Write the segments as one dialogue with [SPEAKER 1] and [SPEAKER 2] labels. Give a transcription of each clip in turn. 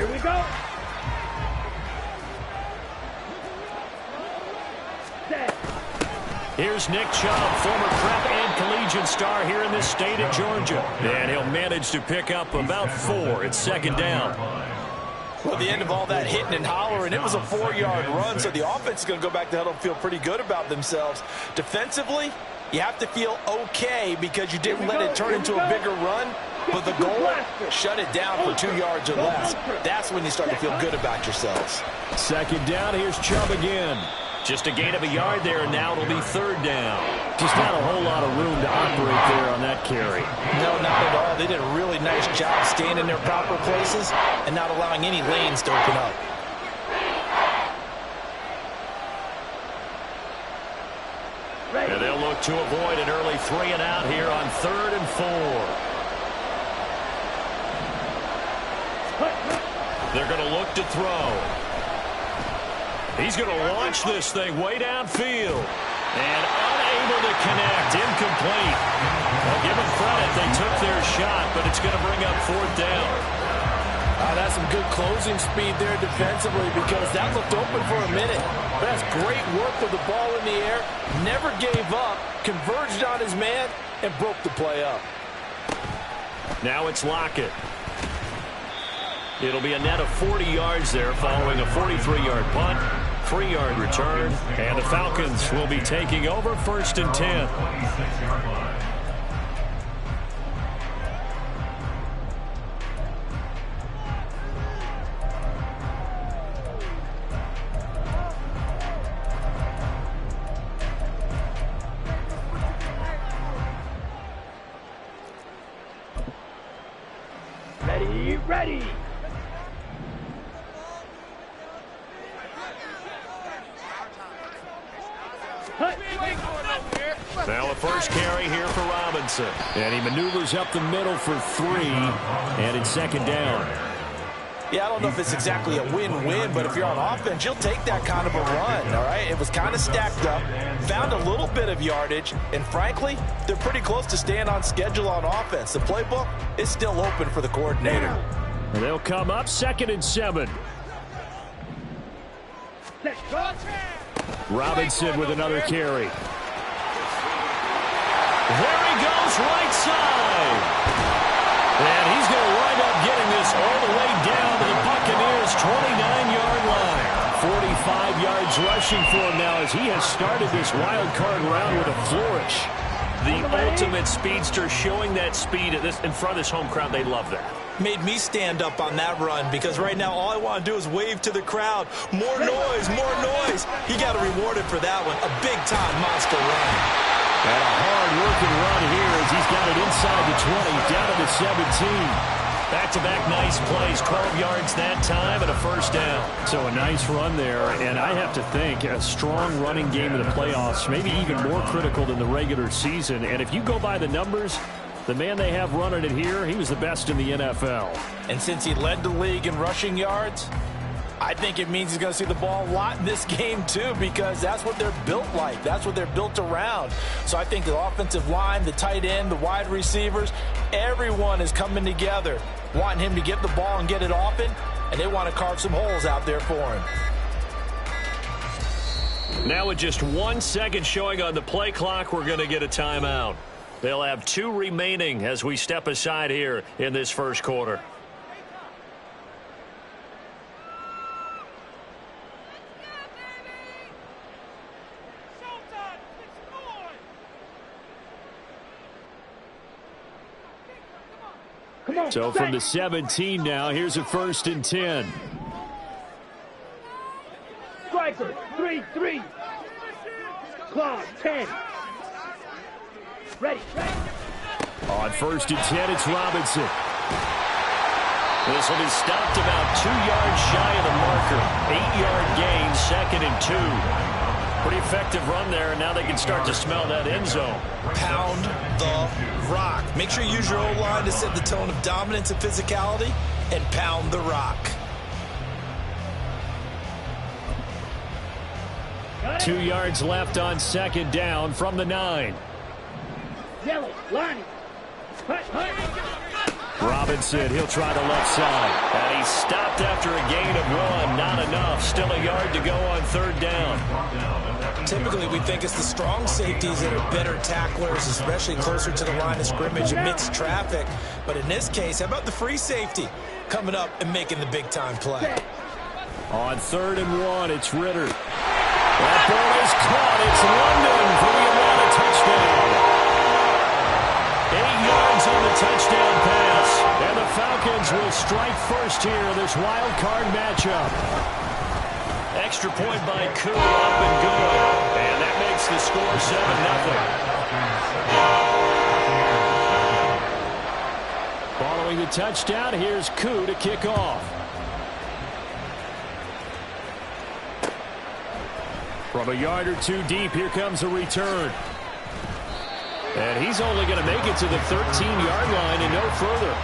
[SPEAKER 1] Here we go.
[SPEAKER 2] Here's Nick Chubb, former prep and collegiate star here in this state of Georgia. And he'll manage to pick up about 4. It's second down.
[SPEAKER 3] Well, the end of all that hitting and hollering, it was a 4-yard run, so the offense is going to go back to huddle and feel pretty good about themselves. Defensively, you have to feel okay because you didn't let it turn into a bigger run, but the goal, shut it down for 2 yards or less. That's when you start to feel good about yourselves.
[SPEAKER 2] Second down, here's Chubb again. Just a gain of a yard there, and now it'll be third down. Just not a whole lot of room to operate there on that carry.
[SPEAKER 3] No, not at all. They did a really nice job staying in their proper places and not allowing any lanes to open up.
[SPEAKER 2] And they'll look to avoid an early 3 and out here on 3rd and 4. They're going to look to throw. He's going to launch this thing way downfield. And unable to connect. Incomplete. Well, give them credit. They took their shot, but it's going to bring up 4th down.
[SPEAKER 3] That's some good closing speed there defensively because that looked open for a minute. But that's great work with the ball in the air. Never gave up. Converged on his man and broke the play up.
[SPEAKER 2] Now it's Lockett. It'll be a net of 40 yards there following a 43-yard punt, 3-yard return, and the Falcons will be taking over 1st and 10.
[SPEAKER 1] Ready.
[SPEAKER 2] Now the first carry here for Robinson. And he maneuvers up the middle for 3. And it's second down.
[SPEAKER 3] Yeah, I don't know if it's exactly a win-win, but if you're on offense, you'll take that kind of a run, all right? It was kind of stacked up, found a little bit of yardage, and frankly, they're pretty close to staying on schedule on offense. The playbook is still open for the coordinator.
[SPEAKER 2] And they'll come up 2nd and 7. Robinson with another carry. There he goes, right side. And he's going to wind up getting this all the way down to the Buccaneers' 29-yard line. 45 yards rushing for him now as he has started this wild card round with a flourish. The ultimate speedster showing that speed in front of this home crowd. They love that.
[SPEAKER 3] Made me stand up on that run because right now all I want to do is wave to the crowd. More noise, more noise. He got rewarded for that one. A big-time monster run.
[SPEAKER 2] And a hard-working run here as he's got it inside the 20, down to the 17. Back-to-back nice plays, 12 yards that time and a first down. So a nice run there, and I have to think a strong running game in the playoffs, maybe even more critical than the regular season. And if you go by the numbers, the man they have running it here, he was the best in the NFL.
[SPEAKER 3] And since he led the league in rushing yards, I think it means he's going to see the ball a lot in this game, too, because that's what they're built like. That's what they're built around. So I think the offensive line, the tight end, the wide receivers, everyone is coming together, wanting him to get the ball and get it often, and they want to carve some holes out there for him.
[SPEAKER 2] Now with just 1 second showing on the play clock, we're going to get a timeout. They'll have 2 remaining as we step aside here in this first quarter. So from the 17 now, here's a 1st and 10.
[SPEAKER 1] Striker, 3-3. Clock, 10. Ready.
[SPEAKER 2] On 1st and 10, it's Robinson. This will be stopped about 2 yards shy of the marker. 8-yard gain, 2nd and 2. Pretty effective run there, and now they can start to smell that end zone.
[SPEAKER 3] Pound the rock. Make sure you use your O-line to set the tone of dominance and physicality, and pound the rock.
[SPEAKER 2] 2 yards left on 2nd down from the 9.
[SPEAKER 1] Yellow, line.
[SPEAKER 2] Robinson, he'll try the left side. And he's stopped after a gain of 1. Not enough. Still a yard to go on 3rd down.
[SPEAKER 3] Typically, we think it's the strong safeties that are better tacklers, especially closer to the line of scrimmage amidst traffic. But in this case, how about the free safety coming up and making the big-time play?
[SPEAKER 2] On 3rd and 1, it's Ritter. That ball is caught. It's London for the Atlanta touchdown. 8 yards on the touchdown pass. And the Falcons will strike first here in this wild card matchup. Extra point by Koo, up and good. And that makes the score 7-0. Following the touchdown, here's Koo to kick off. From a yard or 2 deep, here comes a return. And he's only going to make it to the 13-yard line and no further.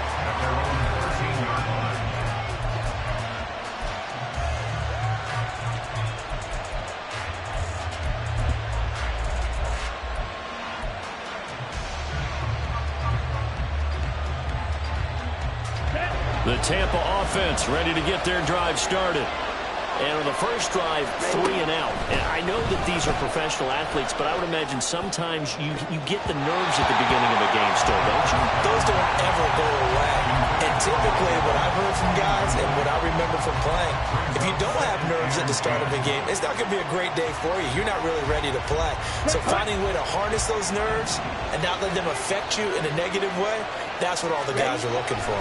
[SPEAKER 2] The Tampa offense ready to get their drive started.
[SPEAKER 4] And on the first drive, 3 and out. And I know that these are professional athletes, but I would imagine sometimes you get the nerves at the beginning of a game still, don't you?
[SPEAKER 3] Those don't ever go away. And typically what I've heard from guys and what I remember from playing, if you don't have nerves at the start of a game, it's not going to be a great day for you. You're not really ready to play. So finding a way to harness those nerves and not let them affect you in a negative way, that's what all the guys are looking for.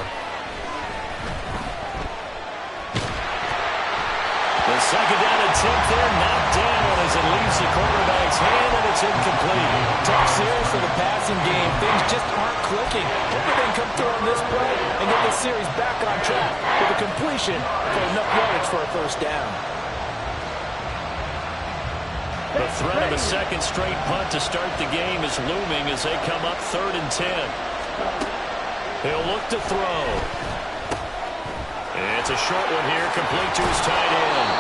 [SPEAKER 2] The second down attempt there, knocked down as it leaves the quarterback's hand, and it's incomplete.
[SPEAKER 3] Tough series for the passing game. Things just aren't clicking. Hopefully they can come through on this play and get the series back on track with a completion for enough yardage for a first down.
[SPEAKER 2] The threat of a second straight punt to start the game is looming as they come up 3rd and 10. He'll look to throw. It's a short one here, complete to his tight end.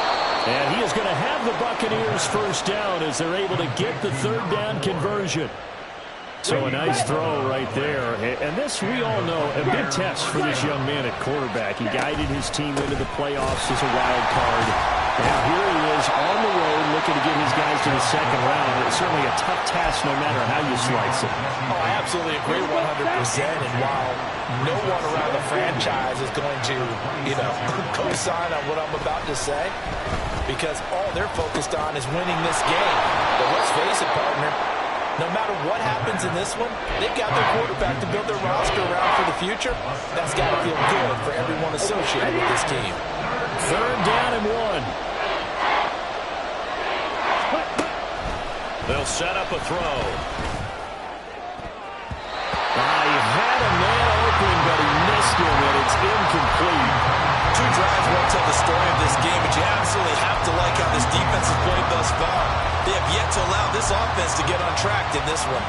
[SPEAKER 2] And he is going to have the Buccaneers first down as they're able to get the 3rd down conversion. So a nice throw right there. And this, we all know, a big test for this young man at quarterback. He guided his team into the playoffs as a wild card. And here he is on the road looking to get his guys to the 2nd round. It's certainly a tough task no matter how you slice it.
[SPEAKER 3] Oh, I absolutely agree 100%. And while no one around the franchise is going to, co-sign on what I'm about to say, because all they're focused on is winning this game. But let's face it, partner, no matter what happens in this one, they've got their quarterback to build their roster around for the future. That's got to feel good for everyone associated with this team.
[SPEAKER 2] 3rd down and 1. They'll set up a throw. He had a man open, but he missed him, and it's incomplete.
[SPEAKER 3] 2 drives won't tell the story of this game, but you absolutely have to like how this defense has played thus far. They have yet to allow this offense to get on track in this one.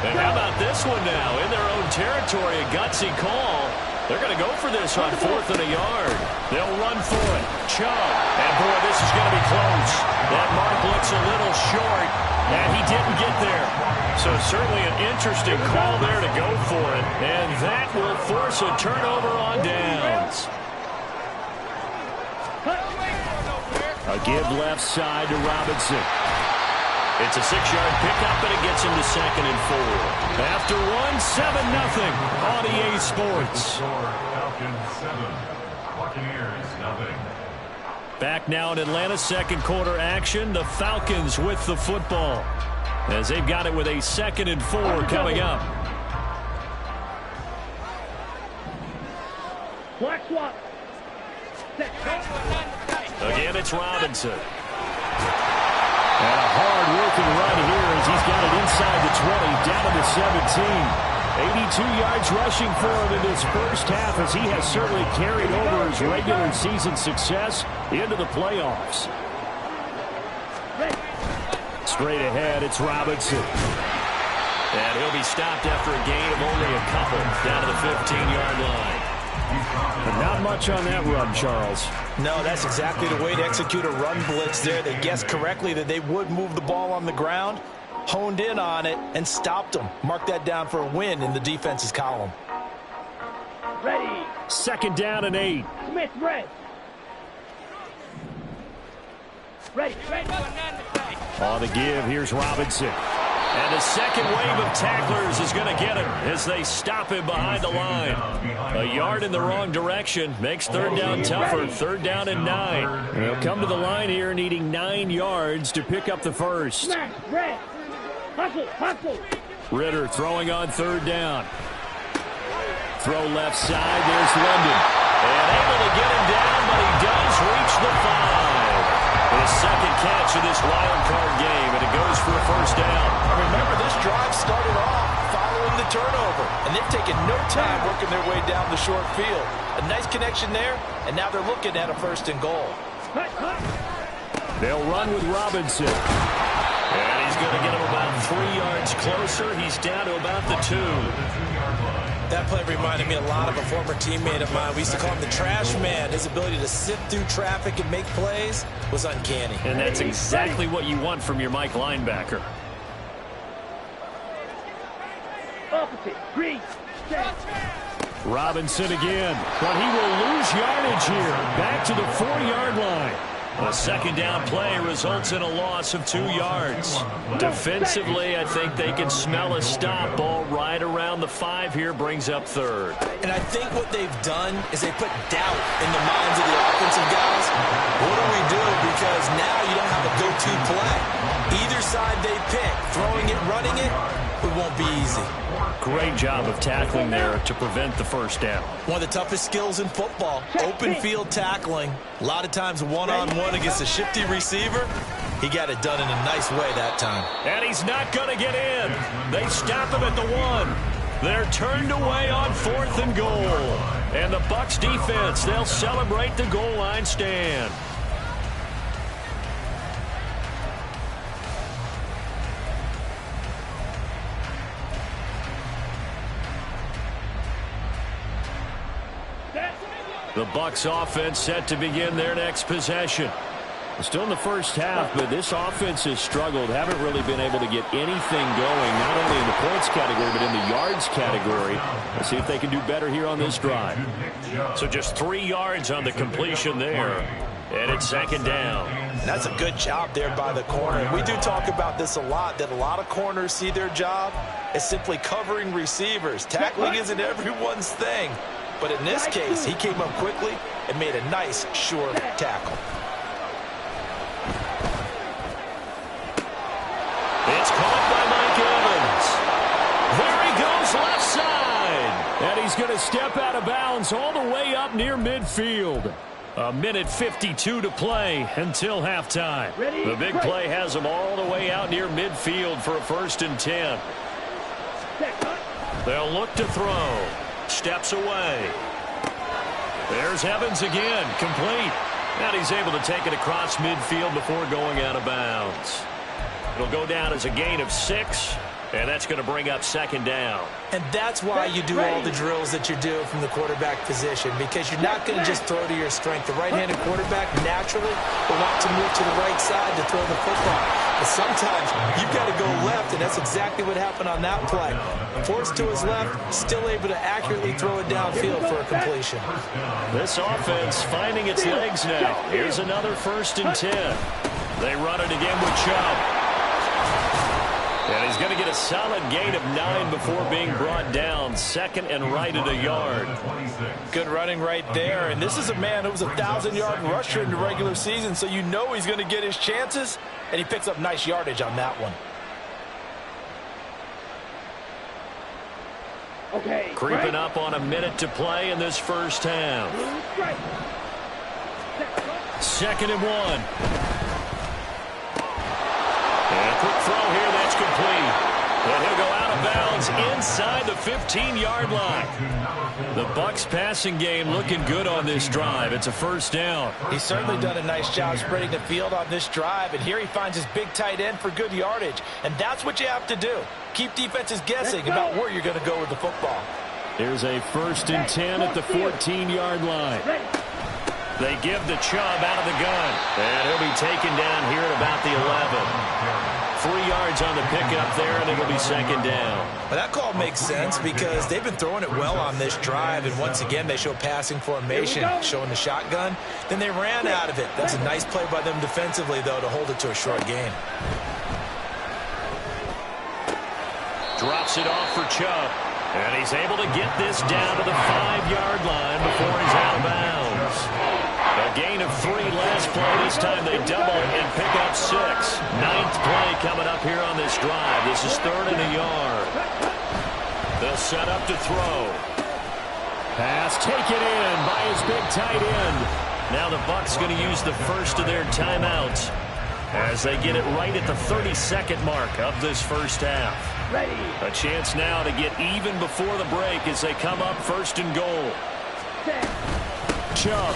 [SPEAKER 2] And how about this one now? In their own territory, a gutsy call. They're going to go for this on 4th and a yard. They'll run for it. Chubb. And, boy, this is going to be close. That mark looks a little short, and he didn't get there. So certainly an interesting call there to go for it. And that will force a turnover on downs. A give left side to Robinson. It's a 6-yard pickup, and it gets him to 2nd and 4. After 7-0 on EA Sports.
[SPEAKER 5] Falcons 7, Buccaneers 0.
[SPEAKER 2] Back now in Atlanta, 2nd quarter action. The Falcons with the football as they've got it with a 2nd and 4 coming up.
[SPEAKER 1] Black swap.
[SPEAKER 2] Again, it's Robinson. And a hard-working run here as he's got it inside the 20, down to the 17. 82 yards rushing for him in this first half as he has certainly carried over his regular season success into the playoffs. Straight ahead, it's Robinson. And he'll be stopped after a gain of only a couple down to the 15-yard line. But not much on that run, Charles.
[SPEAKER 3] No, that's exactly the way to execute a run blitz there. They guessed correctly that they would move the ball on the ground. honed in on it, and stopped them. Mark that down for a win in the defense's column.
[SPEAKER 1] Ready.
[SPEAKER 2] 2nd down and 8.
[SPEAKER 1] Smith, red. Ready.
[SPEAKER 2] On the give, here's Robinson. And the second wave of tacklers is going to get him as they stop him behind the line. A yard in the wrong direction makes 3rd down tougher. 3rd down and 9. They'll come to the line here needing 9 yards to pick up the first.
[SPEAKER 1] Smash, red. Hustle.
[SPEAKER 2] Ritter throwing on 3rd down. Throw left side. There's London. And able to get him down, but he does reach the 5. His second catch of this wild card game, and it goes for a 1st down.
[SPEAKER 3] Remember, this drive started off following the turnover, and they've taken no time working their way down the short field. A nice connection there, and now they're looking at a 1st and goal.
[SPEAKER 2] They'll run with Robinson. And he's going to get him about 3 yards closer. He's down to about the 2.
[SPEAKER 3] That play reminded me a lot of a former teammate of mine. We used to call him the trash man. His ability to sift through traffic and make plays was uncanny.
[SPEAKER 2] And that's exactly what you want from your Mike linebacker.
[SPEAKER 1] Opposite. Green. Set.
[SPEAKER 2] Robinson again. But he will lose yardage here. Back to the 4-yard line. A 2nd down play results in a loss of 2 yards. Defensively, I think they can smell a stop. Ball right around the 5 here brings up 3rd.
[SPEAKER 3] And I think what they've done is they put doubt in the minds of the offensive guys. What do we do? Because now you don't have a go-to play. Either side they pick, throwing it, running it, it won't be easy.
[SPEAKER 2] Great job of tackling there to prevent the 1st down.
[SPEAKER 3] One of the toughest skills in football, open field tackling. A lot of times one-on-one against a shifty receiver. He got it done in a nice way that time.
[SPEAKER 2] And he's not going to get in. They stop him at the 1. They're turned away on 4th and goal. And the Bucs defense, they'll celebrate the goal line stand. The Bucs offense set to begin their next possession. Still in the first half, but this offense has struggled. Haven't really been able to get anything going, not only in the points category, but in the yards category. Let's see if they can do better here on this drive. So just 3 yards on the completion there. And it's 2nd down.
[SPEAKER 3] That's a good job there by the corner. We do talk about this a lot, that a lot of corners see their job as simply covering receivers. Tackling isn't everyone's thing. But in this case, he came up quickly and made a nice, sure tackle.
[SPEAKER 2] It's caught by Mike Evans. There he goes left side. And he's going to step out of bounds all the way up near midfield. 1:52 to play until halftime. The big play has him all the way out near midfield for a 1st and 10. They'll look to throw. Steps away. There's Evans again, complete. And he's able to take it across midfield before going out of bounds. It'll go down as a gain of 6, and that's going to bring up 2nd down.
[SPEAKER 3] And that's why you do all the drills that you do from the quarterback position, because you're not going to just throw to your strength. The right-handed quarterback naturally will want to move to the right side to throw the football. But sometimes you've got to go left, and that's exactly what happened on that play. Forced to his left, still able to accurately throw it downfield for a completion.
[SPEAKER 2] This offense finding its legs now. Here's another 1st and 10. They run it again with Chubb. And he's going to get a solid gain of 9 before being brought down. 2nd and right at a yard.
[SPEAKER 3] Good running right there. And this is a man who was a 1,000-yard rusher in the regular season, so you know he's going to get his chances. And he picks up nice yardage on that one.
[SPEAKER 1] Okay.
[SPEAKER 2] Creeping up on 1 minute to play in this 1st half. 2nd and 1. And a quick throw here, that's complete. And he'll go out of bounds inside the 15-yard line. The Bucs passing game looking good on this drive. It's a 1st down.
[SPEAKER 3] He's certainly done a nice job spreading the field on this drive. And here he finds his big tight end for good yardage. And that's what you have to do. Keep defenses guessing about where you're going to go with the football.
[SPEAKER 2] Here's a 1st and 10 at the 14-yard line. They give the Chubb out of the gun. And he'll be taken down here at about the 11.
[SPEAKER 4] 3 yards on the pickup there, and it'll be second down.
[SPEAKER 3] Well, that call makes sense because they've been throwing it well on this drive, and once again, they show passing formation, showing the shotgun. Then they ran out of it. That's a nice play by them defensively, though, to hold it to a short gain.
[SPEAKER 4] Drops it off for Chubb, and he's able to get this down to the 5-yard line before he's out of bounds. A gain of 3 last play. This time they double and pick up 6. 9th play coming up here on this drive. This is 3rd and a yard. They'll set up to throw.
[SPEAKER 2] Pass taken in by his big tight end.
[SPEAKER 4] Now the Bucs going to use the first of their timeouts as they get it right at the 32nd mark of this first half.
[SPEAKER 1] Ready.
[SPEAKER 4] A chance now to get even before the break as they come up 1st and goal. Chubb.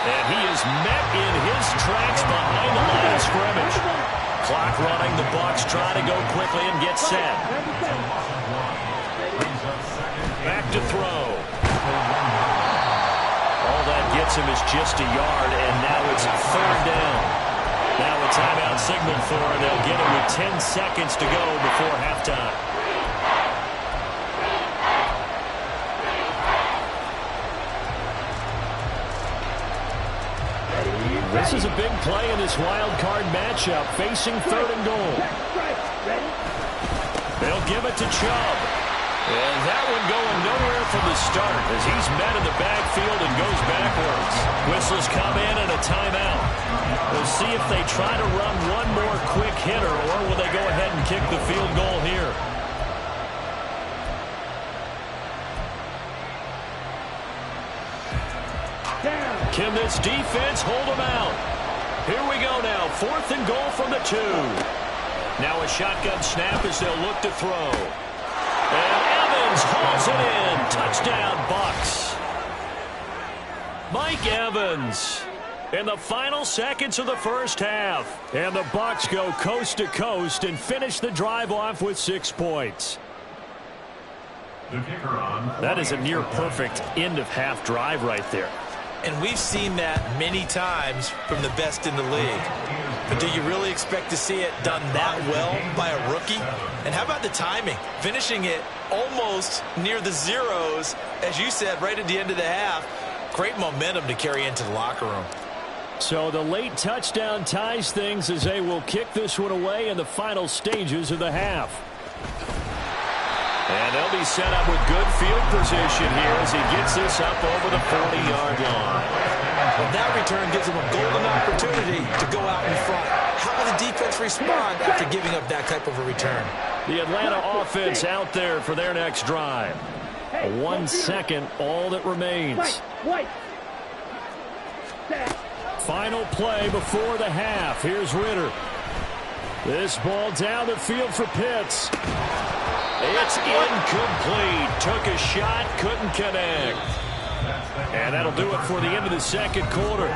[SPEAKER 4] And he is met in his tracks behind the line of scrimmage. Clock running. The Bucs try to go quickly and get set. Back to throw. All that gets him is just a yard, and now it's 3rd down. Now a timeout signal for, and they'll get it with 10 seconds to go before halftime.
[SPEAKER 2] This is a big play in this wild card matchup, facing 3rd and goal.
[SPEAKER 4] They'll give it to Chubb. And that one going nowhere from the start as he's met in the backfield and goes backwards. Whistles come in and a timeout. We'll see if they try to run one more quick hitter, or will they go ahead and kick the field goal here. Can this defense hold them out? Here we go now. 4th and goal from the 2. Now a shotgun snap as they'll look to throw. And Evans hauls it in. Touchdown, Bucs. Mike Evans in the final seconds of the first half.
[SPEAKER 2] And the Bucs go coast to coast and finish the drive off with 6 points.
[SPEAKER 5] The kicker on.
[SPEAKER 4] That is a near-perfect end-of-half drive right there.
[SPEAKER 3] And we've seen that many times from the best in the league. But do you really expect to see it done that well by a rookie? And how about the timing? Finishing it almost near the zeros, as you said, right at the end of the half. Great momentum to carry into the locker room.
[SPEAKER 2] So the late touchdown ties things as they will kick this one away in the final stages of the half.
[SPEAKER 4] And they'll be set up with good field position here as he gets this up over the 40-yard line.
[SPEAKER 3] Well, that return gives them a golden opportunity to go out in front. How will the defense respond after giving up that type of a return?
[SPEAKER 2] The Atlanta offense out there for their next drive. 1 second, all that remains. Final play before the half. Here's Ritter. This ball down the field for Pitts.
[SPEAKER 4] It's incomplete. Took a shot, couldn't connect.
[SPEAKER 2] And that'll do it for the end of the second quarter.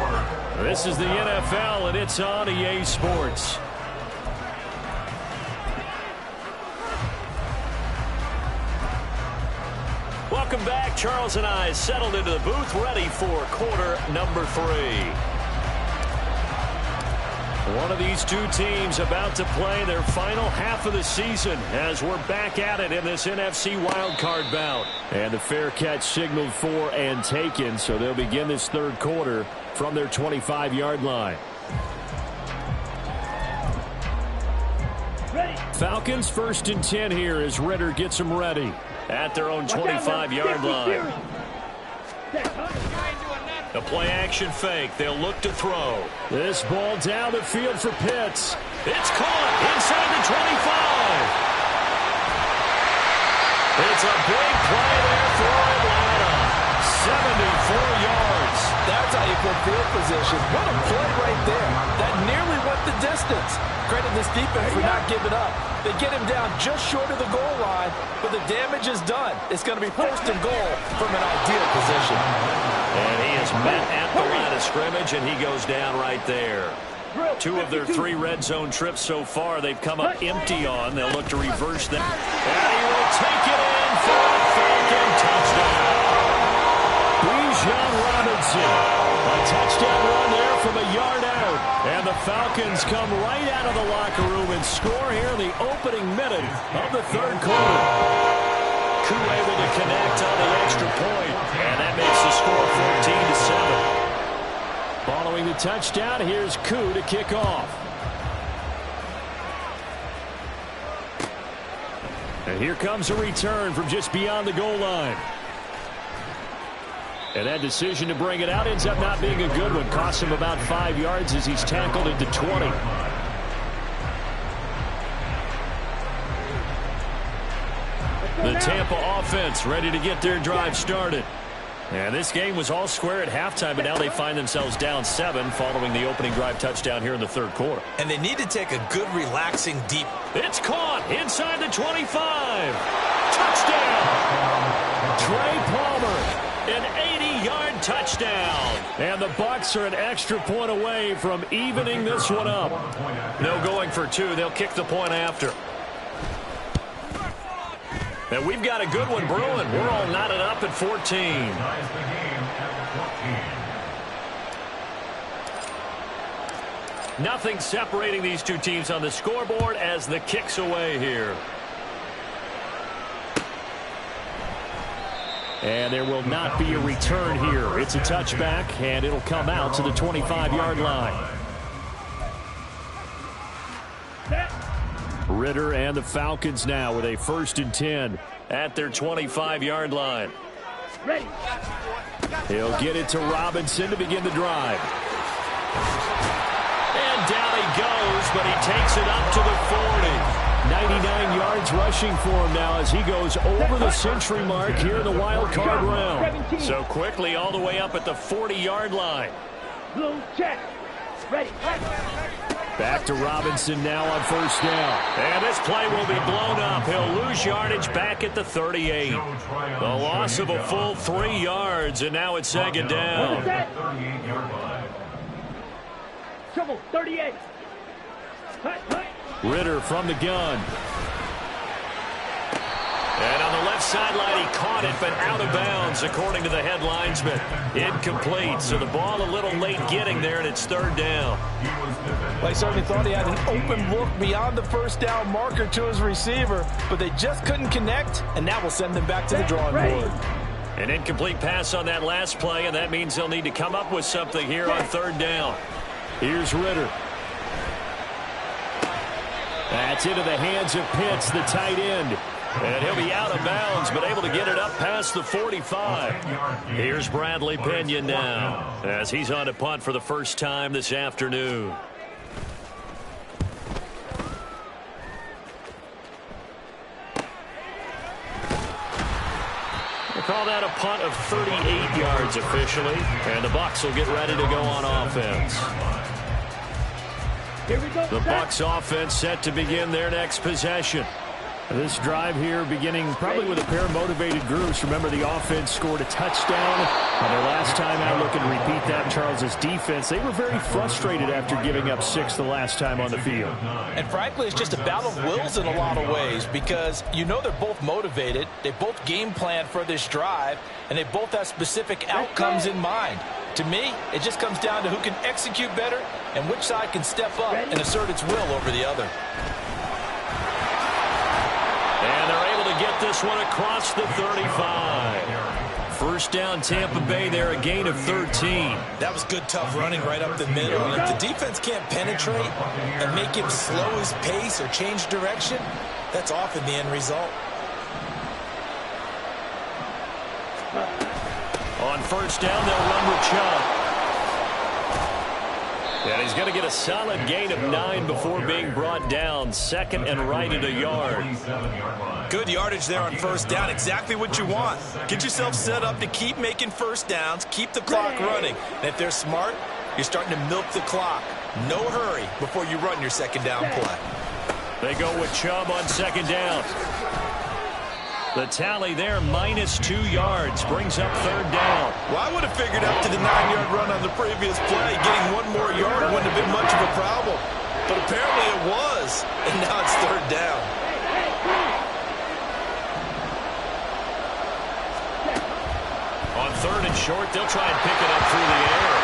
[SPEAKER 2] This is the NFL, and it's on EA Sports.
[SPEAKER 4] Welcome back. Charles and I settled into the booth, ready for quarter number 3. One of these two teams about to play their final half of the season as we're back at it in this NFC wildcard bout.
[SPEAKER 2] And the fair catch signaled for and taken, so they'll begin this third quarter from their 25-yard line. Falcons 1st and 10 here as Ritter gets them ready.
[SPEAKER 4] At their own 25-yard line. The play action fake. They'll look to throw.
[SPEAKER 2] This ball down the field for Pitts.
[SPEAKER 4] It's caught inside the 25. It's a big play there for Atlanta. 74 yards.
[SPEAKER 3] That's how you put field position. What a play right there. That nearly went the distance. Credit this defense for not giving up. They get him down just short of the goal line, but the damage is done. It's going to be 1st and goal from an ideal position.
[SPEAKER 4] And he is met at the line of scrimmage, and he goes down right there. 2 of their 3 red zone trips so far, they've come up empty on. They'll look to reverse them. And he will take it in for a Falcon touchdown.
[SPEAKER 2] Bijan Robinson. A touchdown run there from a yard out. And the Falcons come right out of the locker room and score here in the opening minute of the third quarter. Koo able to connect on the extra point, and that makes the score 14-7. Following the touchdown, here's Koo to kick off. And here comes a return from just beyond the goal line. And that decision to bring it out ends up not being a good one. Costs him about 5 yards as he's tackled into 20. The Tampa offense ready to get their drive started. And this game was all square at halftime, but now they find themselves down 7 following the opening drive touchdown here in the third quarter.
[SPEAKER 3] And they need to take a good, relaxing, deep.
[SPEAKER 2] It's caught inside the 25. Touchdown! Trey Palmer, an 80-yard touchdown. And the Bucs are an extra point away from evening this one up.
[SPEAKER 4] No going for 2. They'll kick the point after. And we've got a good one brewing. We're all knotted up at 14. Nothing separating these two teams on the scoreboard as the kick's away here.
[SPEAKER 2] And there will not be a return here. It's a touchback, and it'll come out to the 25-yard line. Ritter and the Falcons now with a 1st and 10
[SPEAKER 4] at their 25-yard line.
[SPEAKER 1] Ready.
[SPEAKER 2] He'll get it to Robinson to begin the drive.
[SPEAKER 4] And down he goes, but he takes it up to the 40.
[SPEAKER 2] 99 yards rushing for him now as he goes over the century mark here in the wild card round.
[SPEAKER 4] So quickly all the way up at the 40-yard line.
[SPEAKER 1] Blue check. Ready.
[SPEAKER 2] Back to Robinson now on 1st down.
[SPEAKER 4] And this play will be blown up. He'll lose yardage back at the 38. The loss of a full 3 yards, and now it's 2nd down.
[SPEAKER 1] Trouble, 38.
[SPEAKER 2] Ritter from the gun.
[SPEAKER 4] And on the left sideline, he caught it, but out of bounds, according to the head linesman. Incomplete, so the ball a little late getting there, and it's 3rd down.
[SPEAKER 3] Well, he certainly thought he had an open look beyond the 1st down marker to his receiver, but they just couldn't connect, and that will send them back to the drawing board.
[SPEAKER 4] An incomplete pass on that last play, and that means they'll need to come up with something here on 3rd down.
[SPEAKER 2] Here's Ritter. That's into the hands of Pitts, the tight end.
[SPEAKER 4] And he'll be out of bounds, but able to get it up past the 45. Here's Bradley Pinion now, as he's on to punt for the first time this afternoon. We'll call that a punt of 38 yards officially, and the Bucs will get ready to go on offense.
[SPEAKER 1] Here we go.
[SPEAKER 2] The Bucs offense set to begin their next possession. This drive here beginning probably with a pair of motivated groups. Remember, the offense scored a touchdown on their last time out. Looking to repeat that. Charles's defense, they were very frustrated after giving up 6 the last time on the field.
[SPEAKER 3] And frankly, it's just a battle of wills in a lot of ways because you know they're both motivated. They both game plan for this drive, and they both have specific outcomes in mind. To me, it just comes down to who can execute better and which side can step up and assert its will over the other.
[SPEAKER 4] And they're able to get this one across the 35. 1st down, Tampa Bay there, a gain of 13.
[SPEAKER 3] That was good, tough running right up the middle. And if the defense can't penetrate and make him slow his pace or change direction, that's often the end result.
[SPEAKER 4] On 1st down, they'll run with Chubb. And he's going to get a solid gain of 9 before being brought down. 2nd and right at a yard.
[SPEAKER 3] Good yardage there on 1st down. Exactly what you want. Get yourself set up to keep making 1st downs, keep the clock running. And if they're smart, you're starting to milk the clock. No hurry before you run your 2nd down play.
[SPEAKER 4] They go with Chubb on 2nd down. The tally there, -2 yards, brings up 3rd down.
[SPEAKER 3] Well, I would have figured out to the 9-yard run on the previous play. Getting 1 more yard wouldn't have been much of a problem. But apparently it was, and now it's 3rd down.
[SPEAKER 4] On 3rd and short, they'll try and pick it up through the air.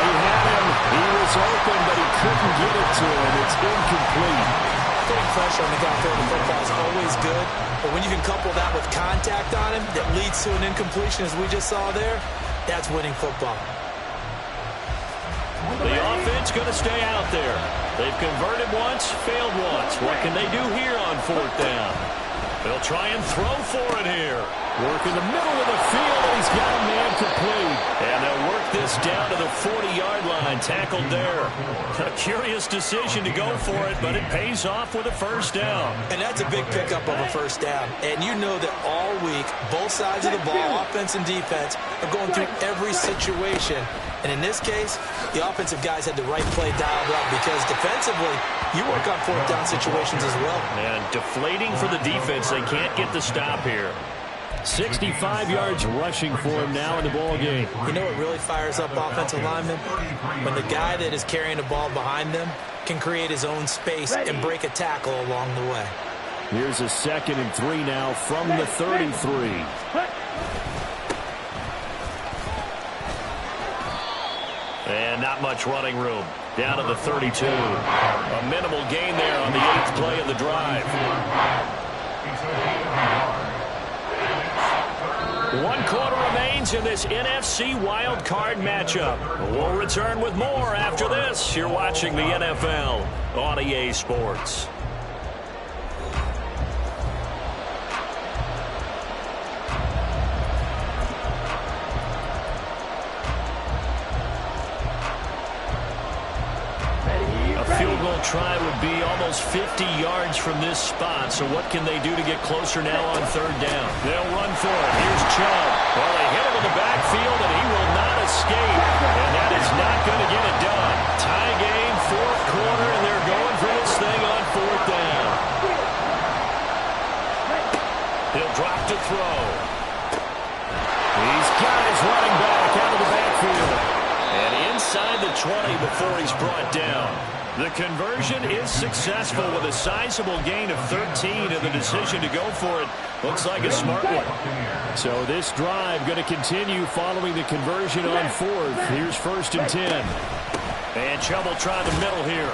[SPEAKER 2] You have him He was open, but he couldn't get it to him. It's incomplete.
[SPEAKER 3] Putting pressure on the guy throwing the football is always good, but when you can couple that with contact on him that leads to an incompletion, as we just saw there, that's winning football.
[SPEAKER 2] The offense going to stay out there. They've converted once, failed once. What can they do here on fourth down? They'll try and throw for it here. Work in the middle of the field, and he's got a man complete. And they'll work this down to the 40-yard line, tackled there. A curious decision to go for it, but it pays off with a first down.
[SPEAKER 3] And that's a big pickup of a first down. And you know that all week, both sides of the ball, offense and defense, are going through every situation. And in this case, the offensive guys had the right play dialed up because defensively, you work on fourth down situations as well.
[SPEAKER 2] And deflating for the defense. They can't get the stop here. 65 yards rushing for him now in the ball game.
[SPEAKER 3] You know what really fires up offensive linemen? When the guy that is carrying the ball behind them can create his own space and break a tackle along the way.
[SPEAKER 2] Here's a 2nd and 3 now from the 33. And not much running room. Down to the 32. A minimal gain there on the 8th play of the drive. 1 quarter remains in this NFC Wild Card matchup. We'll return with more after this. You're watching the NFL on EA Sports. Try would be almost 50 yards from this spot. So what can they do to get closer now on third down? They'll run for it. Here's Chubb. Well, they hit him in the backfield, and he will not escape. And that is not going to get it done. Tie game, 4th quarter, and they're going for this thing on 4th down. He'll drop to throw. He's got his running back out of the backfield. And inside the 20 before he's brought down. The conversion is successful with a sizable gain of 13, and the decision to go for it looks like a smart one. So this drive going to continue following the conversion on 4th. Here's 1st and 10. And Chubb will try the middle here.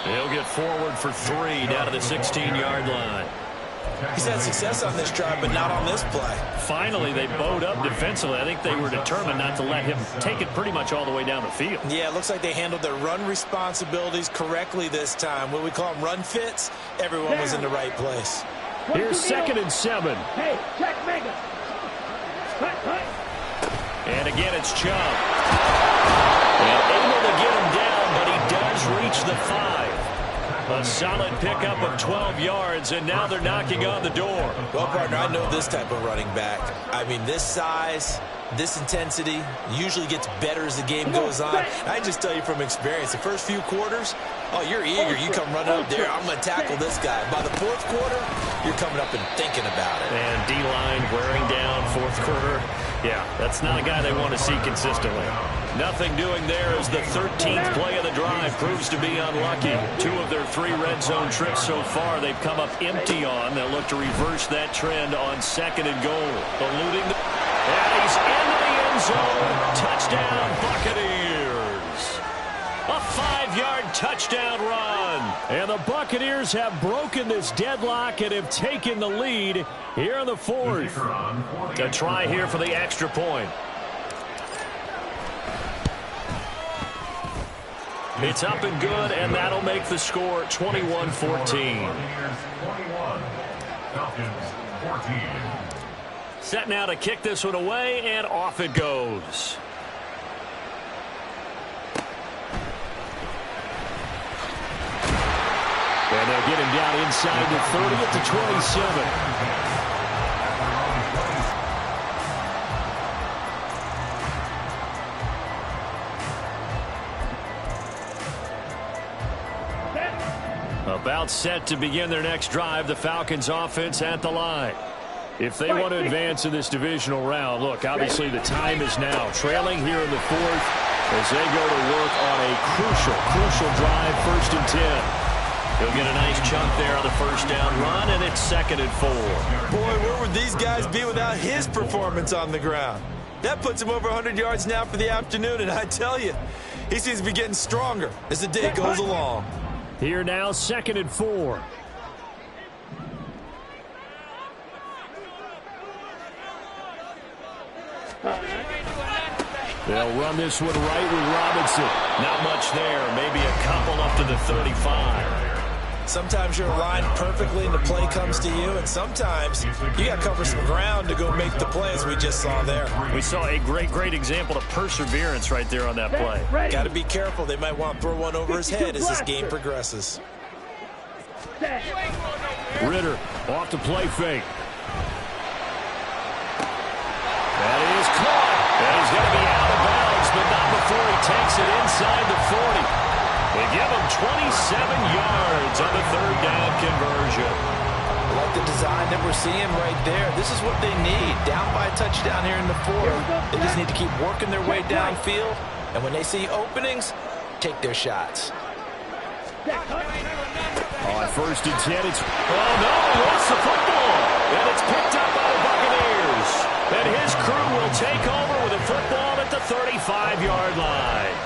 [SPEAKER 2] He'll get forward for 3 down to the 16-yard line.
[SPEAKER 3] He's had success on this drive, but not on this play.
[SPEAKER 2] Finally, they bowed up defensively. I think they were determined not to let him take it pretty much all the way down the field.
[SPEAKER 3] Yeah, it looks like they handled their run responsibilities correctly this time. What we call them run fits, everyone was in the right place.
[SPEAKER 2] Here's 2nd and 7.
[SPEAKER 1] Hey, check Mega.
[SPEAKER 2] And again, it's Chubb. And able to get him down, but he does reach the 5. A solid pickup of 12 yards, and now they're knocking on the door.
[SPEAKER 3] Well, partner, I know this type of running back. I mean, this size, this intensity usually gets better as the game goes on. I just tell you from experience, the first few quarters, oh, you're eager. You come running up there, I'm going to tackle this guy. By the 4th quarter, you're coming up and thinking about it.
[SPEAKER 2] And D-line wearing down 4th quarter. Yeah, that's not a guy they want to see consistently. Nothing doing there as the 13th play of the drive proves to be unlucky. 2 of their 3 red zone trips so far they've come up empty on. They'll look to reverse that trend on 2nd and goal. Eluding the... And he's into the end zone. Touchdown, Buccaneers. A 5-yard touchdown run. And the Buccaneers have broken this deadlock and have taken the lead here in the 4th. A try here for the extra point. It's up and good, and that'll make the score 21-14. Set now to kick this one away, and off it goes. And they'll get him down inside the 30 at the 27. About set to begin their next drive, the Falcons offense at the line. If they want to advance in this divisional round, look, obviously the time is now. Trailing here in the 4th as they go to work on a crucial drive, 1st and 10. He'll get a nice chunk there on the 1st down run, and it's 2nd and 4.
[SPEAKER 3] Boy, where would these guys be without his performance on the ground? That puts him over 100 yards now for the afternoon, and I tell you, he seems to be getting stronger as the day goes along.
[SPEAKER 2] Here now, 2nd and 4. They'll run this one right with Robinson.
[SPEAKER 4] Not much there. Maybe a couple up to the 35.
[SPEAKER 3] Sometimes you're aligned perfectly and the play comes to you, and sometimes you got to cover some ground to go make the play, as we just saw there.
[SPEAKER 4] We saw a great example of perseverance right there on that play.
[SPEAKER 3] Got to be careful. They might want to throw one over his head as this game progresses.
[SPEAKER 2] Ritter off to play fake.
[SPEAKER 4] That is caught. And he's going to be out of bounds, but not before he takes it inside the 40. They give him 27 yards on the 3rd down conversion.
[SPEAKER 3] I like the design that we're seeing right there. This is what they need. Down by a touchdown here in the 4th. They just need to keep working their way downfield. And when they see openings, take their shots.
[SPEAKER 2] On 1st and 10, it's...
[SPEAKER 4] Oh, no, he lost the football. And it's picked up by the Buccaneers. And his crew will take over with a football at the 35-yard line.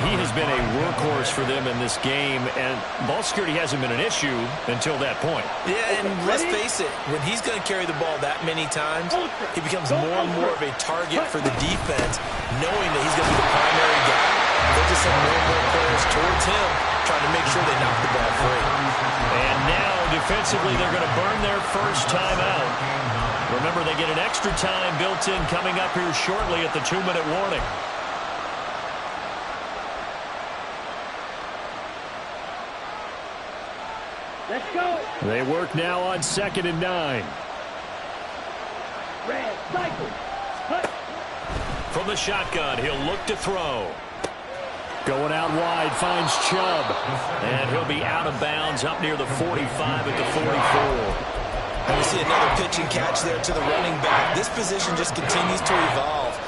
[SPEAKER 4] He has been a workhorse for them in this game, and ball security hasn't been an issue until that point.
[SPEAKER 3] Yeah, and let's face it, when he's going to carry the ball that many times, he becomes more and more of a target for the defense, knowing that he's going to be the primary guy. They'll just send more and more players towards him, trying to make sure they knock the ball free.
[SPEAKER 4] And now, defensively, they're going to burn their first time out. Remember, they get an extra time built in coming up here shortly at the 2-minute warning.
[SPEAKER 1] Let's go.
[SPEAKER 2] They work now on 2nd and 9.
[SPEAKER 1] Red, cycle. Hut.
[SPEAKER 4] From the shotgun, he'll look to throw.
[SPEAKER 2] Going out wide, finds Chubb.
[SPEAKER 4] And he'll be out of bounds up near the 45 at the 44.
[SPEAKER 3] And we see another pitch and catch there to the running back. This position just continues to evolve.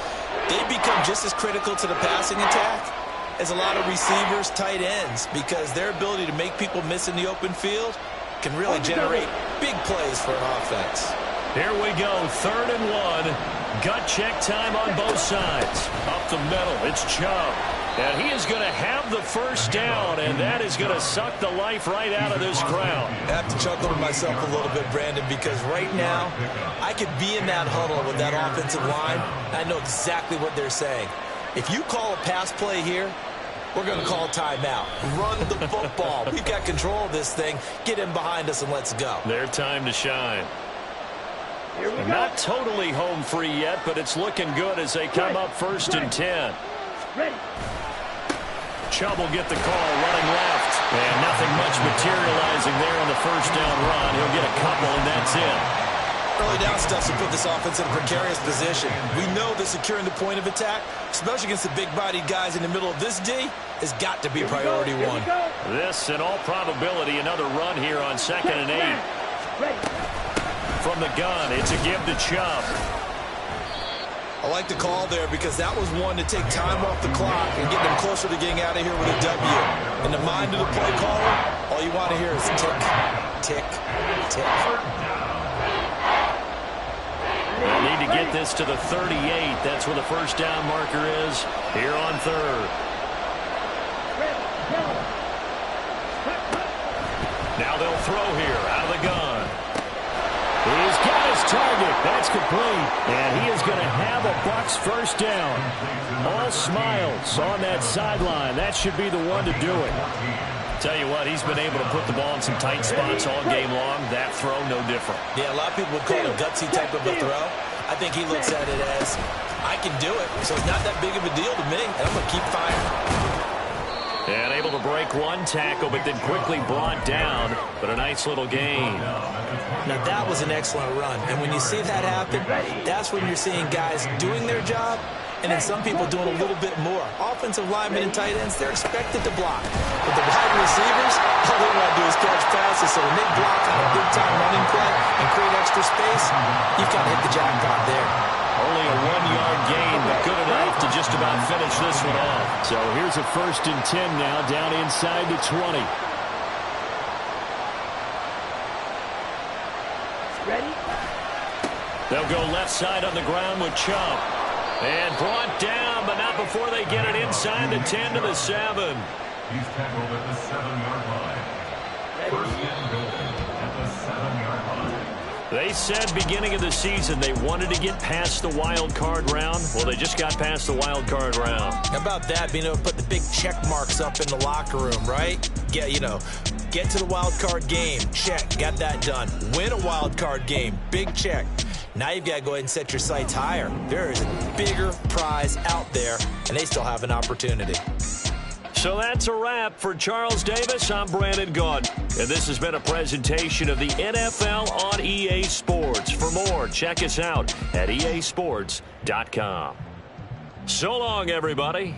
[SPEAKER 3] They become just as critical to the passing attack as a lot of receivers, tight ends, because their ability to make people miss in the open field can really generate big plays for an offense.
[SPEAKER 4] Here we go, 3rd and 1. Gut check time on both sides. Up the middle, it's Chubb. And he is going to have the first down, and that is going to suck the life right out of this crowd.
[SPEAKER 3] I have to chuckle to myself a little bit, Brandon, because right now I could be in that huddle with that offensive line. I know exactly what they're saying. If you call a pass play here, we're going to call timeout. Run the football. We've got control of this thing. Get in behind us and let's go.
[SPEAKER 4] Their time to shine.
[SPEAKER 1] Here we go.
[SPEAKER 4] Not totally home free yet, but it's looking good as they come up 1st and 10.
[SPEAKER 1] Ready.
[SPEAKER 4] Chubb will get the call running left. And nothing much materializing there on the 1st down run. He'll get a couple, and that's it.
[SPEAKER 3] Early down stuff to put this offense in a precarious position. We know that securing the point of attack, especially against the big-bodied guys in the middle of this D, has got to be priority one.
[SPEAKER 4] This, in all probability, another run here on 2nd and 8.
[SPEAKER 1] Ready.
[SPEAKER 4] From the gun, it's a give to Chubb.
[SPEAKER 3] I like the call there because that was one to take time off the clock and get them closer to getting out of here with a W. In the mind of the play caller, all you want to hear is tick, tick, tick.
[SPEAKER 4] They need to get this to the 38. That's where the 1st down marker is here on 3rd. Now they'll throw here out of the gun.
[SPEAKER 2] He's got his target. That's complete. And he is going to have a Bucs first down. All smiles on that sideline. That should be the one to do it.
[SPEAKER 4] Tell you what, he's been able to put the ball in some tight spots all game long. That throw, no different.
[SPEAKER 3] Yeah, a lot of people would call it a gutsy type of a throw. I think he looks at it as, I can do it, so it's not that big of a deal to me, and I'm going to keep firing.
[SPEAKER 4] And able to break one tackle, but then quickly brought down. But a nice little gain.
[SPEAKER 3] Now, that was an excellent run. And when you see that happen, that's when you're seeing guys doing their job, and then some people doing a little bit more. Offensive linemen and tight ends, they're expected to block. But the wide receivers, all they want to do is catch passes. So when they block on a big-time running play and create extra space, you've got to hit the jackpot there.
[SPEAKER 4] Only a 1-yard gain, but good enough to just about finish this one off.
[SPEAKER 2] So here's a 1st and 10 now, down inside the 20.
[SPEAKER 1] Ready.
[SPEAKER 4] They'll go left side on the ground with Chubb.
[SPEAKER 2] And brought down, but not before they get it inside the 10 to the 7.
[SPEAKER 5] He's tackled at the 7-yard line. First and goal at the 7-yard line.
[SPEAKER 2] They said beginning of the season they wanted to get past the wild card round. Well, they just got past the wild card round.
[SPEAKER 3] How about that, being able to put the big check marks up in the locker room, right? Get to the wild card game, check, got that done. Win a wild card game, big check. Now you've got to go ahead and set your sights higher. There is a bigger prize out there, and they still have an opportunity.
[SPEAKER 2] So that's a wrap for Charles Davis. I'm Brandon Gaudin, and this has been a presentation of the NFL on EA Sports. For more, check us out at easports.com. So long, everybody.